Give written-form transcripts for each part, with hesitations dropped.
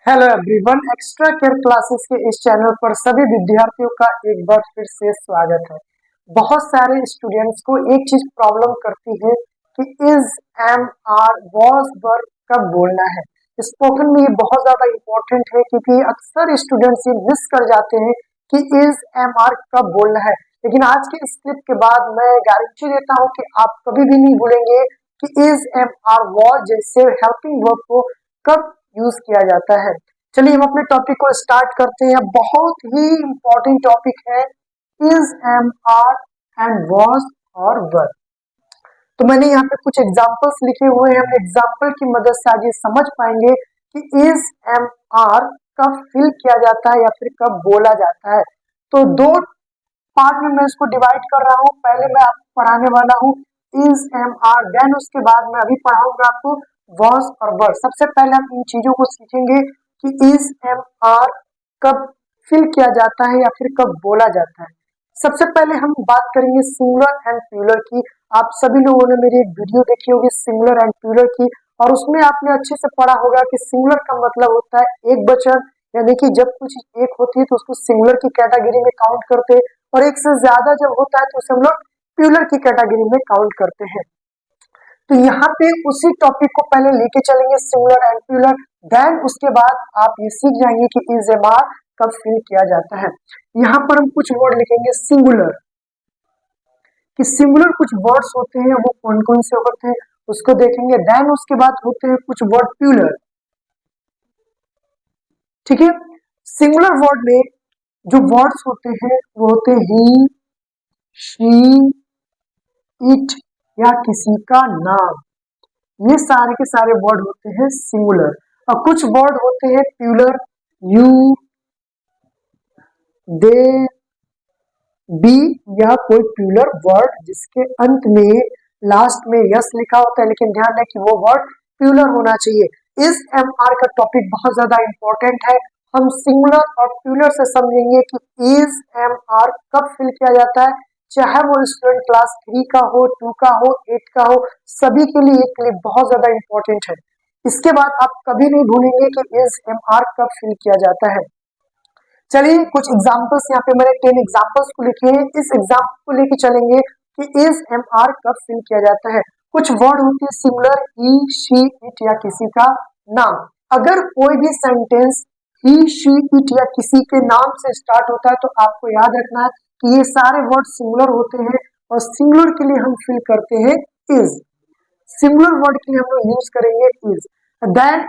Hello everyone, extra care classes के इस channel पर सभी विद्यार्थियों का एक बार फिर से स्वागत है। बहुत सारे स्टूडेंट्स को एक चीज प्रॉब्लम करती है कि इज, एम, आर, वॉज, वर कब बोलना है। स्पोकन में ये बहुत ज्यादा इम्पोर्टेंट है क्योंकि अक्सर स्टूडेंट्स ये मिस कर जाते हैं कि इज, एम, आर कब बोलना है। लेकिन आज के इस क्लिप के बाद मैं गारंटी देता हूँ कि आप कभी भी नहीं भूलेंगे कि इज, एम, आर, वॉज जैसे हेल्पिंग वर्ब को कब यूज किया जाता है। चलिए हम अपने टॉपिक को स्टार्ट करते हैं। बहुत ही इंपॉर्टेंट टॉपिक है is, am, are and was और वर। तो मैंने यहाँ पे कुछ एग्जांपल्स लिखे हुए हैं। हम एग्जांपल की मदद से आज ये समझ पाएंगे कि इज, एम, आर कब फिल किया जाता है या फिर कब बोला जाता है। तो दो पार्ट में मैं इसको डिवाइड कर रहा हूँ। पहले मैं आपको पढ़ाने वाला हूँ इज, एम, आर, देन उसके बाद मैं अभी पढ़ाऊंगा आपको वॉज और वर। सबसे पहले हम इन चीजों को सीखेंगे कि इज, एम, आर कब फिल किया जाता है या फिर कब बोला जाता है। सबसे पहले हम बात करेंगे सिंगुलर एंड प्लूरल की। आप सभी लोगों ने मेरी एक वीडियो देखी होगी सिंगुलर एंड प्लूरल की, और उसमें आपने अच्छे से पढ़ा होगा कि सिंगुलर का मतलब होता है एक वचन, यानी कि जब कुछ एक होती है तो उसको सिंगुलर की कैटेगरी में काउंट करते हैं, और एक से ज्यादा जब होता है तो उसे हम लोग प्लूरल की कैटेगरी में काउंट करते हैं। तो यहाँ पे उसी टॉपिक को पहले लेके चलेंगे सिंगुलर एंड प्लूरल, देन उसके बाद आप ये सीख जाएंगे कि इज, एम, आर कब फिल किया जाता है। यहाँ पर हम कुछ वर्ड लिखेंगे सिंगुलर, कि सिंगुलर कुछ वर्ड्स होते हैं वो कौन कौन से होते हैं उसको देखेंगे। देन उसके बाद होते हैं कुछ वर्ड प्लूरल। ठीक है, सिंगुलर वर्ड में जो वर्ड्स होते हैं वो होते हैं ही, शी, इट या किसी का नाम। ये सारे के सारे वर्ड होते हैं सिंगुलर। और कुछ वर्ड होते हैं प्लूरल, यू, दे, बी या कोई प्लूरल वर्ड जिसके अंत में लास्ट में यस लिखा होता है, लेकिन ध्यान है कि वो वर्ड प्लूरल होना चाहिए। इस एम, आर का टॉपिक बहुत ज्यादा इंपॉर्टेंट है। हम सिंगुलर और प्लूरल से समझेंगे कि इज, एम, आर कब फिल किया जाता है, चाहे वो स्टूडेंट क्लास 3 का हो, 2 का हो, 8 का हो, सभी के लिए ये क्लिप बहुत ज्यादा इंपॉर्टेंट है। इसके बाद आप कभी नहीं भूलेंगे कि इज, एम, आर कब फिल किया जाता है। चलिए कुछ एग्जांपल्स, यहाँ पे मैंने 10 एग्जांपल्स को लिखे हैं। इस एग्जांपल को लेके चलेंगे कि इज, एम, आर कब फिल किया जाता है। कुछ वर्ड होते हैं सिंगुलर, ही, शी, इट या किसी का नाम। अगर कोई भी सेंटेंस ही, शी, इट या किसी के नाम से स्टार्ट होता है तो आपको याद रखना है कि ये सारे वर्ड सिंगुलर होते हैं, और सिंगुलर के लिए हम फिल करते हैं इज। सिंगुलर वर्ड के लिए हम लोग यूज करेंगे इज। देन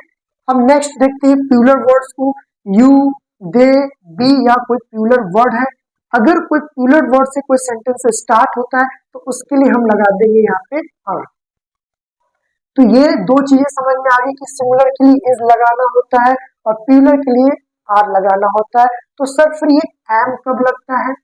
हम नेक्स्ट देखते हैं प्लूरल वर्ड्स को, यू, दे, बी या कोई प्लूरल वर्ड है। अगर कोई प्लूरल वर्ड से कोई सेंटेंस स्टार्ट होता है तो उसके लिए हम लगा देंगे यहाँ पे आर। तो ये दो चीजें समझ में आ गई कि सिंगुलर के लिए इज लगाना होता है और प्लूरल के लिए आर लगाना होता है। तो सर फिर ये एम कब लगता है?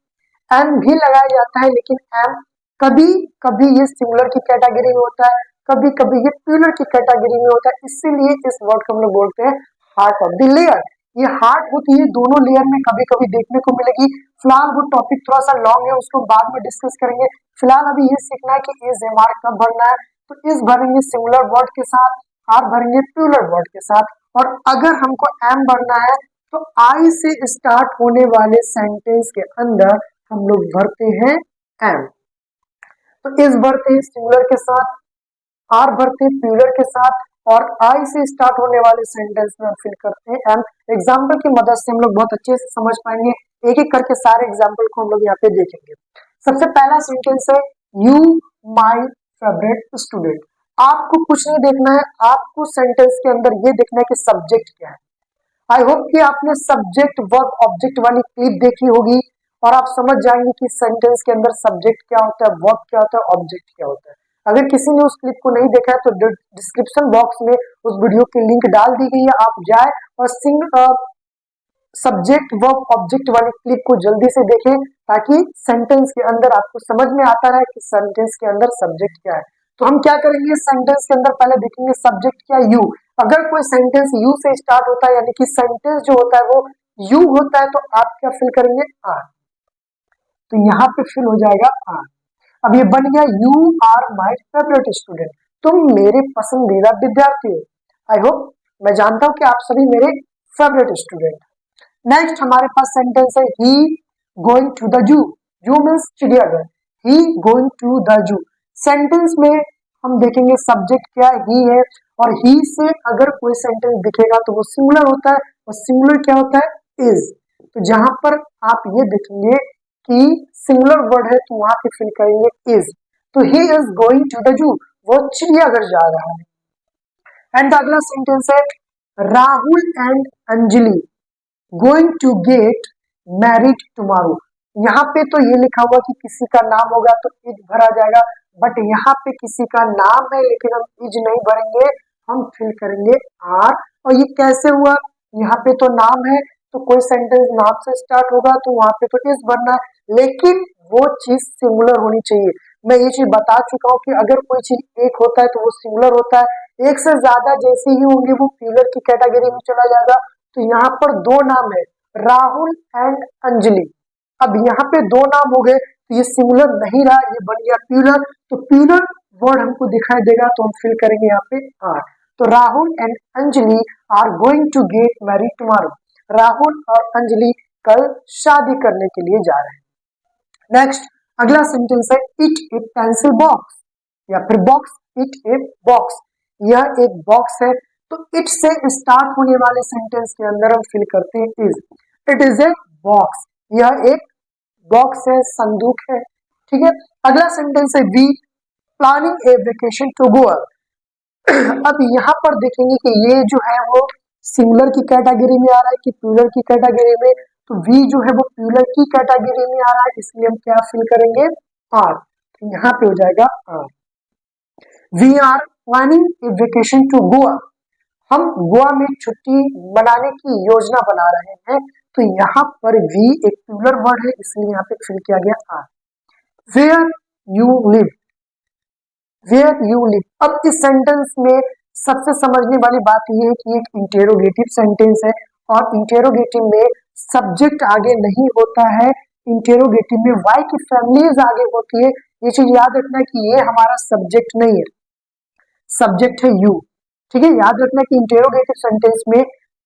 एम भी लगाया जाता है, लेकिन एम कभी कभी ये सिंगुलर की कैटेगरी में होता है, कभी कभी ये प्लूरल की कैटेगरी में होता है। इसीलिए इस वर्ड को हम लोग बोलते हैं हार्ट ऑफ द लेयर। ये हार्ट होती है दोनों लेयर में, कभी कभी देखने को मिलेगी। फिलहाल वो टॉपिक थोड़ा सा लॉन्ग है, उसको बाद में डिस्कस करेंगे। फिलहाल अभी ये सीखना है कि इज, एम, आर कब भरना है। तो इज भरेंगे सिंगुलर वर्ड के साथ, आर भरेंगे प्लूरल वर्ड के साथ, और अगर हमको एम भरना है तो आई से स्टार्ट होने वाले सेंटेंस के अंदर हम लोग भरते हैं एम। तो इस भरते हैं सिंगुलर के साथ, आर भरते हैं प्लूरल के साथ, और आई से स्टार्ट होने वाले सेंटेंस में हम फिल करते हैं एम। एग्जाम्पल की मदद से हम लोग बहुत अच्छे से समझ पाएंगे। एक एक करके सारे एग्जाम्पल को हम लोग यहाँ पे देखेंगे। सबसे पहला सेंटेंस है यू माई फेवरेट स्टूडेंट। आपको कुछ नहीं देखना है, आपको सेंटेंस के अंदर ये देखना है कि सब्जेक्ट क्या है। आई होप कि आपने सब्जेक्ट, वर्ब, ऑब्जेक्ट वाली क्लिप देखी होगी और आप समझ जाएंगे कि सेंटेंस के अंदर सब्जेक्ट क्या होता है, वर्ब क्या होता है, ऑब्जेक्ट क्या होता है। अगर किसी ने उस क्लिप को नहीं देखा है तो डिस्क्रिप्शन बॉक्स में उस वीडियो की लिंक डाल दी गई है, आप जाए और सब्जेक्ट, वर्ब, ऑब्जेक्ट वाली क्लिप को जल्दी से देखें, ताकि सेंटेंस के अंदर आपको समझ में आता रहे कि सेंटेंस के अंदर सब्जेक्ट क्या है। तो हम क्या करेंगे, सेंटेंस के अंदर पहले देखेंगे सब्जेक्ट क्या है, यू। अगर कोई सेंटेंस यू से स्टार्ट होता है, यानी कि सेंटेंस जो होता है वो यू होता है, तो आप क्या फिल करेंगे, आर। तो यहाँ पे फिल हो जाएगा आर। अब ये बन गया you are my favourite student. तुम मेरे पसंदीदा विद्यार्थी हो। आई होप, मैं जानता हूं कि आप सभी मेरे फेवरेट स्टूडेंट। नेक्स्ट हमारे पास सेंटेंस है ही गोइंग टू द जू। जू मीन्स चिड़ियाघर। He going to the zoo. Sentence में हम देखेंगे सब्जेक्ट क्या ही है, और ही से अगर कोई सेंटेंस दिखेगा तो वो सिंगुलर होता है, और सिंगुलर क्या होता है, इज। तो जहां पर आप ये देखेंगे कि सिंगुलर वर्ड है तो वहां पे फिल करेंगे इज। तो he is going to the zoo, वो चिड़ियाघर जा रहा है। एंड अगला सेंटेंस है Rahul and Anjali going to get married tomorrow. यहाँ पे तो ये लिखा हुआ कि किसी का नाम होगा तो इज भरा जाएगा, बट यहाँ पे किसी का नाम है लेकिन हम इज नहीं भरेंगे, हम फिल करेंगे आर। और ये कैसे हुआ, यहाँ पे तो नाम है तो कोई सेंटेंस नाम से स्टार्ट होगा तो वहां पे तो इज भरना है, लेकिन वो चीज सिंगुलर होनी चाहिए। मैं ये चीज बता चुका हूँ कि अगर कोई चीज एक होता है तो वो सिंगुलर होता है, एक से ज्यादा जैसे ही होंगे वो प्लूरल की कैटेगरी में चला जाएगा। तो यहाँ पर दो नाम है राहुल एंड अंजलि। अब यहाँ पे दो नाम हो गए तो ये सिंगुलर नहीं रहा, ये बन गया प्लूरल। तो प्लूरल वर्ड हमको दिखाई देगा तो हम फिल करेंगे यहाँ पे आर। तो Rahul and Anjali are going to get married tomorrow. Rahul और अंजलि कल शादी करने के लिए जा रहे हैं। नेक्स्ट अगला सेंटेंस है इट ए पेंसिल बॉक्स, या फिर बॉक्स इट ए बॉक्स। यह एक बॉक्स है, तो इट से स्टार्ट होने वाले सेंटेंस के अंदर हम फिल करते हैं is. It is a box, यह एक बॉक्स है, संदूक है। ठीक है, अगला सेंटेंस है we planning a vacation to Goa. अब यहाँ पर देखेंगे कि ये जो है वो सिंगुलर की कैटेगरी में आ रहा है कि प्लूरल की कैटेगरी में। तो वी जो है वो प्लूरल की कैटेगरी में आ रहा है, इसलिए हम क्या फिल करेंगे आर। तो यहाँ पे हो जाएगा are. We are planning a vacation to Goa, हम गोवा में छुट्टी मनाने की योजना बना रहे हैं। तो यहाँ पर वी एक प्लूरल वर्ड है, इसलिए यहाँ पे फिल किया गया are. Where you live, where you live. अब इस सेंटेंस में सबसे समझने वाली बात यह है कि एक इंटेरोगेटिव सेंटेंस है, और इंटेरोगेटिव में सब्जेक्ट आगे नहीं होता है। इंटेरोगेटिव में वाई की फैमिलीज आगे होती है। ये चीज याद रखना कि ये हमारा सब्जेक्ट नहीं है, सब्जेक्ट है यू। ठीक है, याद रखना कि इंटेरोगेटिव सेंटेंस में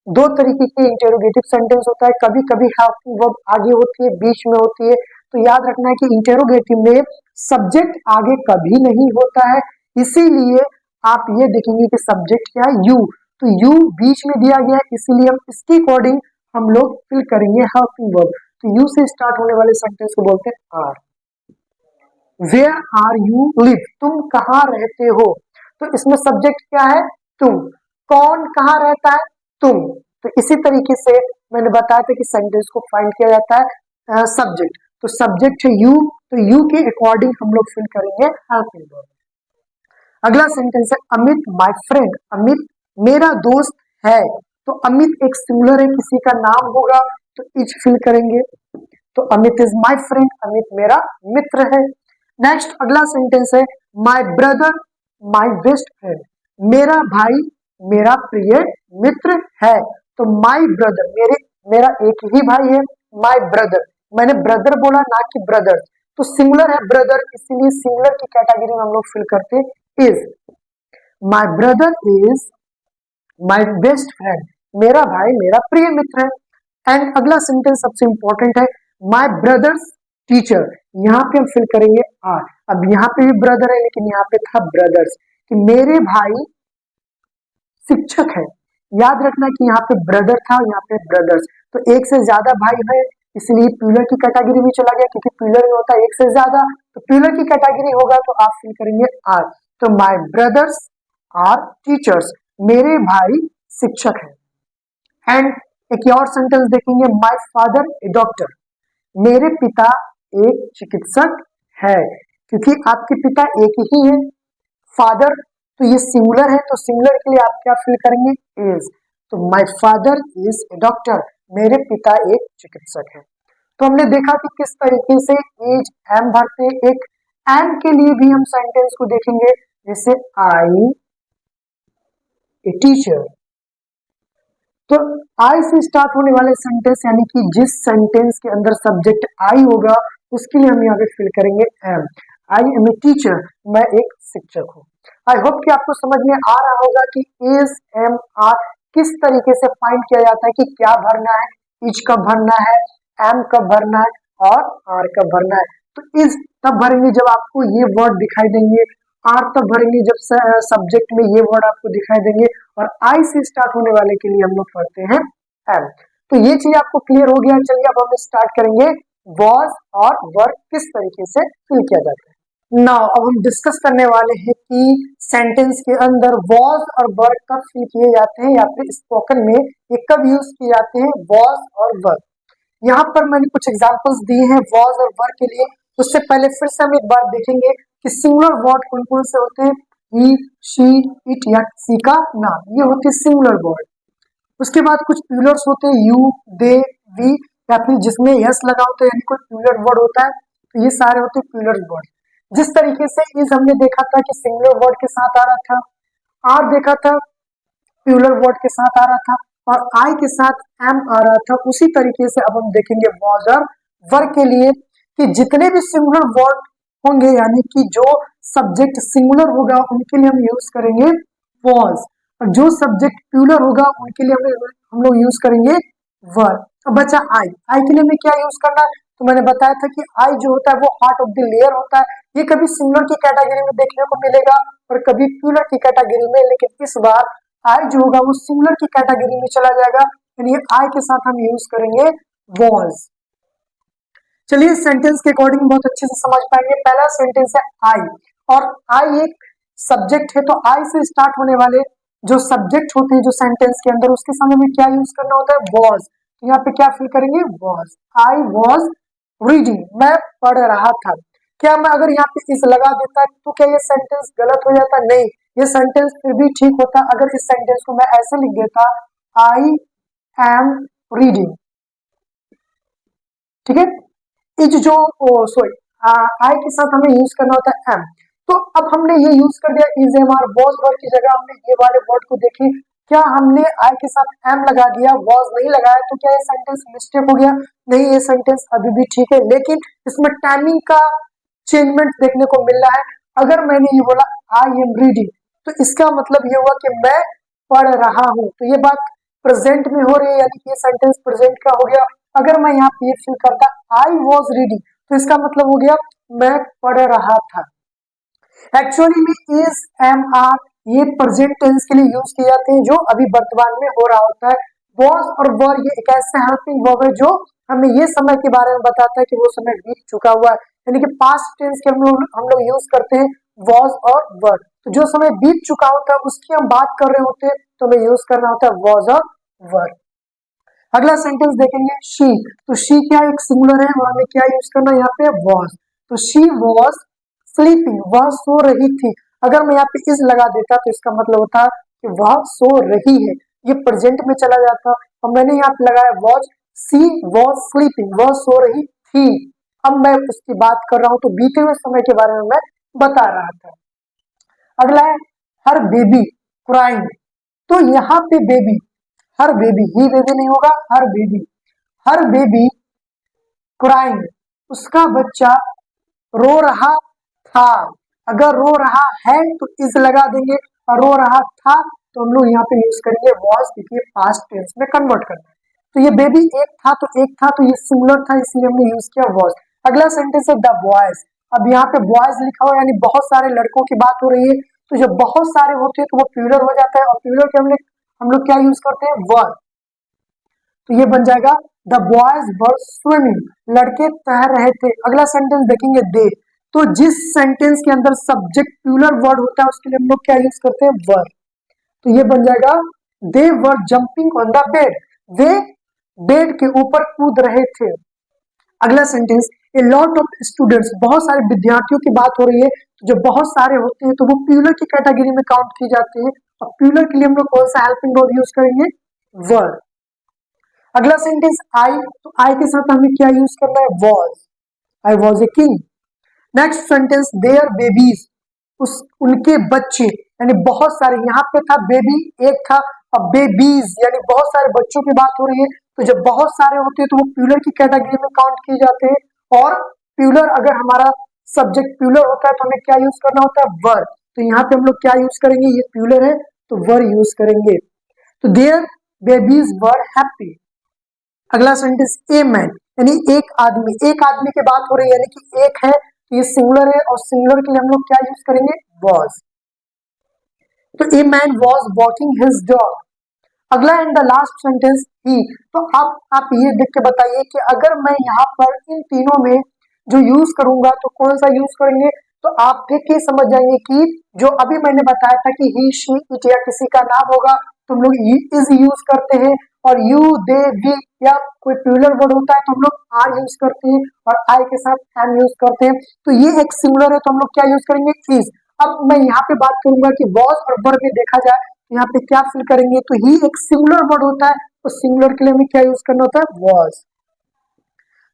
दो तरीके के इंटेरोगेटिव सेंटेंस होता है, कभी कभी हेल्पिंग वर्ब आगे होती है, बीच में होती है। तो याद रखना है कि इंटेरोगेटिव में सब्जेक्ट आगे कभी नहीं होता है, इसीलिए आप ये देखेंगे कि सब्जेक्ट क्या है, यू। तो यू बीच में दिया गया है, इसीलिए हम इसके अकॉर्डिंग हम लोग फिल करेंगे हेल्पिंग वर्ब। तो यू से स्टार्ट होने वाले सेंटेंस को बोलते हैं are. Where are you live, तुम कहाँ रहते हो। तो इसमें सब्जेक्ट क्या है, तुम। कौन कहाँ रहता है, तुम। तो इसी तरीके से मैंने बताया था कि सेंटेंस को फाइंड किया जाता है सब्जेक्ट। तो सब्जेक्ट है यू, तो यू के अकॉर्डिंग हम लोग फिल करेंगे हेल्पिंग वर्ब। अगला सेंटेंस है अमित माय फ्रेंड, अमित मेरा दोस्त है। तो अमित एक सिंगुलर है, किसी का नाम होगा तो इज फिल करेंगे। तो Amit is my friend, Amit मेरा मित्र है। नेक्स्ट अगला सेंटेंस है my brother my best friend, मेरा भाई मेरा प्रिय मित्र है। तो माय ब्रदर, मेरा एक ही भाई है। माय ब्रदर, मैंने ब्रदर बोला ना कि ब्रदर, तो सिंगुलर है ब्रदर, इसीलिए सिंगुलर की कैटेगरी में हम लोग फिल करते हैं is. My brother is my best friend, मेरा भाई मेरा प्रिय मित्र है। एंड अगला सेंटेंस सबसे इंपॉर्टेंट है माय ब्रदर्स टीचर, यहाँ पे हम फिल करेंगे आर। अब यहाँ पे भी ब्रदर है लेकिन यहाँ पे था ब्रदर्स, कि मेरे भाई शिक्षक है। याद रखना कि यहाँ पे ब्रदर था, यहाँ पे ब्रदर्स। तो एक से ज्यादा भाई है, इसलिए प्लूरल की कैटेगरी में चला गया, क्योंकि प्लूरल में होता है एक से ज्यादा, तो प्लूरल की कैटेगरी होगा तो आप फिल करेंगे आर। तो माय ब्रदर्स आर टीचर्स, मेरे भाई शिक्षक है। एंड एक और सेंटेंस देखेंगे माय फादर ए डॉक्टर, मेरे पिता एक चिकित्सक है। क्योंकि आपके पिता एक ही है, फादर, तो ये सिंगुलर है, तो सिंगुलर के लिए आप क्या फिल करेंगे इज। तो my father is a doctor, मेरे पिता एक चिकित्सक है। तो हमने देखा कि किस तरीके से इज एम भरते हैं। एक एम के लिए भी हम सेंटेंस को देखेंगे, जैसे आई ए टीचर। तो आई से स्टार्ट होने वाले सेंटेंस, यानी कि जिस सेंटेंस के अंदर सब्जेक्ट आई होगा उसके लिए हम यहाँ पे फिल करेंगे am. I am a teacher, मैं एक शिक्षक हूँ। आई होप कि आपको समझ में आ रहा होगा कि इज एम आर किस तरीके से फाइंड किया जाता है कि क्या भरना है, इच कब भरना है, एम कब भरना है और आर कब भरना है। तो इज तब भरेंगे जब आपको ये वर्ड दिखाई देंगे, आर तब भरेंगे जब सब्जेक्ट में ये वर्ड आपको दिखाई देंगे, और आई से स्टार्ट होने वाले के लिए हम लोग पढ़ते हैं एम। तो ये चीज आपको क्लियर हो गया। चलिए अब हम स्टार्ट करेंगे वॉज और वर्क किस तरीके से फिल किया जाता है। नाउ अब हम डिस्कस करने वाले हैं कि सेंटेंस के अंदर वॉज और वर्क कब फिल किए जाते हैं, या फिर स्पोकन में ये कब यूज किए जाते हैं वॉज और वर्क। यहाँ पर मैंने कुछ एग्जांपल्स दिए हैं वॉज और वर्क के लिए। उससे पहले फिर से हम एक बार देखेंगे कि सिंगुलर वर्ड कौन कौन से होते हैं। ही, शी, इट या किसी का नाम, ये होते हैं सिंगुलर वर्ड। उसके बाद कुछ प्लूरल्स होते हैं यू, दे, वी, या फिर जिसमें यस लगा होता है यानी कोई प्लूरल वर्ड होता है, तो ये सारे होते हैं प्लूरल वर्ड। जिस तरीके से इज हमने देखा था कि सिंगुलर वर्ड के साथ आ रहा था, आर देखा था प्लूरल वर्ड के साथ आ रहा था, और आई के साथ एम आ रहा था, उसी तरीके से अब हम देखेंगे वॉज और वर्क के लिए कि जितने भी सिंगुलर वर्ड होंगे यानी कि जो सब्जेक्ट सिंगुलर होगा उनके लिए हम यूज करेंगे वॉज, और जो सब्जेक्ट प्लूरल होगा उनके लिए हम लोग यूज करेंगे वर्क। अब बचा आई, आई के लिए हमें क्या यूज करना है, तो मैंने बताया था कि आई जो होता है वो हार्ट ऑफ द लेयर होता है। ये कभी सिंगुलर की कैटेगरी में देखने को मिलेगा और कभी प्लूरल की कैटेगरी में, लेकिन इस बार आई जो होगा वो सिंगुलर की कैटेगरी में चला जाएगा, यानी आई के साथ हम यूज करेंगे वॉज। चलिए सेंटेंस के अकॉर्डिंग बहुत अच्छे से समझ पाएंगे। पहला सेंटेंस है आई, और आई एक सब्जेक्ट है, तो आई से स्टार्ट होने वाले जो सब्जेक्ट होते हैं जो सेंटेंस के अंदर, उसके सामने में क्या यूज करना होता है वॉज। तो यहाँ पे क्या फिल करेंगे वॉज। आई वॉज रीडिंग, मैं पढ़ रहा था। क्या मैं अगर यहाँ पे इस लगा देता तो क्या ये सेंटेंस गलत हो जाता? नहीं, ये सेंटेंस फिर भी ठीक होता अगर इस सेंटेंस को मैं ऐसे लिख देता आई एम रीडिंग, ठीक है। इज जो सॉरी आई के साथ हमें यूज करना होता है एम। तो अब हमने ये यूज कर दिया is am are was word की जगह हमने ये वाले वर्ड को देखे, क्या हमने आई के साथ एम लगा दिया वॉज नहीं लगाया, तो क्या ये सेंटेंस मिस्टेक हो गया? नहीं, ये सेंटेंस अभी भी ठीक है, लेकिन इसमें टाइमिंग का चेंजमेंट देखने को मिल रहा है। अगर मैंने ये बोला आई एम रीडिंग, तो इसका मतलब ये हुआ कि मैं पढ़ रहा हूं, तो ये बात प्रेजेंट में हो रही है, यानी कि ये सेंटेंस प्रेजेंट का हो गया। अगर मैं यहाँ पे फिल करता आई वॉज रीडिंग, तो इसका मतलब हो गया मैं पढ़ रहा था। एक्चुअली में इज एम आर ये प्रेजेंट टेंस के लिए यूज किए जाते हैं जो अभी वर्तमान में हो रहा होता है। वॉज और वर ये एक ऐसा हेल्पिंग वर्ब है जो हमें ये समय के बारे में बताता है कि वो समय बीत चुका हुआ है, यानी कि पास्ट टेंस के हम लोग यूज करते हैं वॉज और वर। तो जो समय बीत चुका होता है उसकी हम बात कर रहे होते हैं तो हमें यूज करना होता है वॉज और वर। अगला सेंटेंस देखेंगे शी, तो शी क्या एक सिंगुलर है और हमें क्या यूज करना है यहाँ पे वॉज। तो शी वॉज स्लीपिंग, वह सो रही थी। अगर मैं यहाँ पे इज लगा देता तो इसका मतलब होता कि वह सो रही है, ये प्रेजेंट में चला जाता, और मैंने यहाँ पे लगाया वॉज, सी वॉज स्लीपिंग, वह सो रही थी। अब मैं उसकी बात कर रहा हूं तो बीते हुए समय के बारे में मैं बता रहा था। अगला है हर बेबी क्राइंग, तो यहाँ पे बेबी, हर बेबी, ही बेबी नहीं होगा, हर बेबी क्राइंग, उसका बच्चा रो रहा था। अगर रो रहा है तो इज लगा देंगे, और रो रहा था तो हम लोग यहाँ पे यूज करेंगे वॉज, क्योंकि पास्ट टेंस में कन्वर्ट करना है। तो ये बेबी एक था तो ये सिंगुलर था इसलिए हमने यूज किया वॉज। अगला सेंटेंस है द बॉयज, अब यहाँ पे बॉयज लिखा हुआ यानी बहुत सारे लड़कों की बात हो रही है, तो जब बहुत सारे होते हैं तो वो प्लूरल हो जाता है, और प्लूरल के हम लोग क्या यूज करते हैं वर। तो ये बन जाएगा द बॉयज वर स्विमिंग, लड़के तैर रहे थे। अगला सेंटेंस देखेंगे दे, तो जिस सेंटेंस के अंदर सब्जेक्ट प्लूरल वर्ड होता है उसके लिए हम लोग क्या यूज करते हैं वर। तो ये बन जाएगा they were jumping on the bed, वे बेड के ऊपर कूद रहे थे। अगला sentence a lot of students, बहुत सारे विद्यार्थियों की बात हो रही है, जो बहुत सारे होते हैं तो वो प्लूरल की कैटेगरी में काउंट की जाते हैं, और प्लूरल के लिए हम लोग कौन सा हेल्पिंग वर्ब यूज करेंगे वर। अगला सेंटेंस आई, तो आई के साथ हमें क्या यूज करना है was, I was a king. Next sentence there babies, उनके बच्चे, यानी बहुत सारे, यहाँ पे था बेबी एक था, अब बेबीज यानी बहुत सारे बच्चों की बात हो रही है, तो जब बहुत सारे होते हैं तो वो प्लूरल की कैटेगरी में काउंट किए जाते हैं, और प्लूरल अगर हमारा सब्जेक्ट प्लूरल होता है तो हमें क्या यूज करना होता है वर। तो यहाँ पे हम लोग क्या यूज करेंगे, ये प्लूरल है तो वर यूज करेंगे। तो देयर बेबीज वर हैप्पी। अगला सेंटेंस ए मैन, यानी एक आदमी, एक आदमी की बात हो रही है, यानी कि एक है, तो ये सिंगुलर है, और सिंगुलर के लिए हम लोग क्या यूज करेंगे, वॉज। तो a man was walking his dog. अगला एंड द लास्ट सेंटेंस ही। तो अब आप ये देख के बताइए कि अगर मैं यहाँ पर इन तीनों में जो यूज करूंगा तो कौन सा यूज करेंगे, तो आप देख के समझ जाएंगे कि जो अभी मैंने बताया था कि ही शी इट या किसी का नाम होगा तो हम लोग इज यूज करते हैं, और यू दे वी या कोई प्लूरल वर्ड होता है तो हम लोग आर यूज करते हैं, और आई के साथ एम यूज करते हैं। तो ये एक सिंगुलर है तो हम लोग क्या यूज करेंगे, इज। अब मैं यहाँ पे बात करूंगा कि वॉज और वर में देखा जाए यहाँ पे क्या फिल करेंगे, तो ही एक सिंगुलर वर्ड होता है, तो सिंगुलर के लिए हमें क्या यूज करना होता है, वॉज।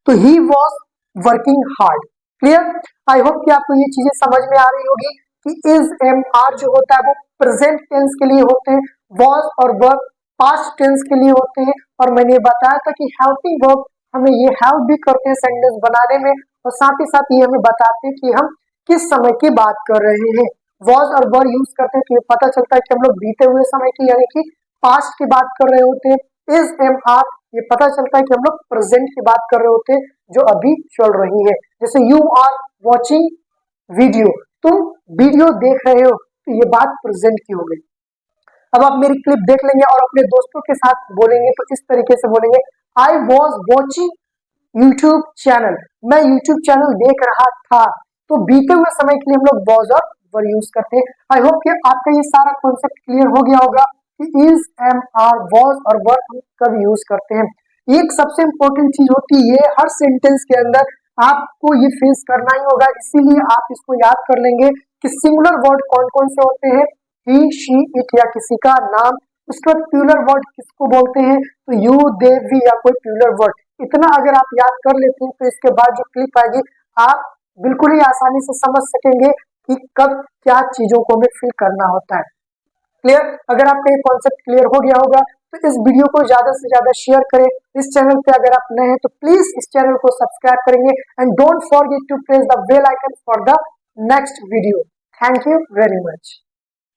तो he was working hard. Clear. I hope कि आपको ये चीजें समझ में आ रही होगी कि इज एम आर जो होता है वो प्रेजेंट टेंस के लिए होते हैं, वॉज और वर्ब पास्ट टेंस के लिए होते हैं, और मैंने बताया था कि हेल्पिंग वर्ब हमें ये हेल्प भी करते हैं सेंटेंस बनाने में, और साथ ही साथ ये हमें बताते हैं कि हम किस समय की बात कर रहे हैं। वॉज और वर यूज करते हैं तो ये पता चलता है कि हम लोग बीते हुए समय की यानी कि पास्ट की बात कर रहे होते हैं। इज एम आर ये पता चलता है कि हम लोग प्रेजेंट की बात कर रहे होते हैं जो अभी चल रही है। जैसे यू आर वॉचिंग वीडियो, तुम वीडियो देख रहे हो, तो ये बात प्रेजेंट की हो गई। अब आप मेरी क्लिप देख लेंगे और अपने दोस्तों के साथ बोलेंगे तो इस तरीके से बोलेंगे, I was watching YouTube channel, मैं यूट्यूब चैनल देख रहा था। तो बीते हुए समय के लिए हम लोग वॉज और वर यूज करते हैं। आई होप कि आपका ये सारा कॉन्सेप्ट क्लियर हो गया होगा कि इज एम आर वॉज और वर हम कब यूज करते हैं। एक सबसे इंपॉर्टेंट चीज होती है हर सेंटेंस के अंदर आपको ये फेस करना ही होगा, इसीलिए आप इसको याद कर लेंगे कि सिंगुलर वर्ड कौन कौन से होते हैं, ही शी इट या किसी का नाम। उसके बाद प्लूरल वर्ड किसको बोलते हैं, तो यू दे वी या कोई प्लूरल वर्ड। इतना अगर आप याद कर लेते हैं तो इसके बाद जो क्लिप आएगी आप बिल्कुल ही आसानी से समझ सकेंगे कि कब क्या चीजों को हमें फिल करना होता है। क्लियर। अगर आपका ये कॉन्सेप्ट क्लियर हो गया होगा तो इस वीडियो को ज्यादा से ज्यादा शेयर करें। इस चैनल पे अगर आप नए हैं तो प्लीज इस चैनल को सब्सक्राइब करेंगे, and don't forget to press the bell icon for the next video. Thank you very much.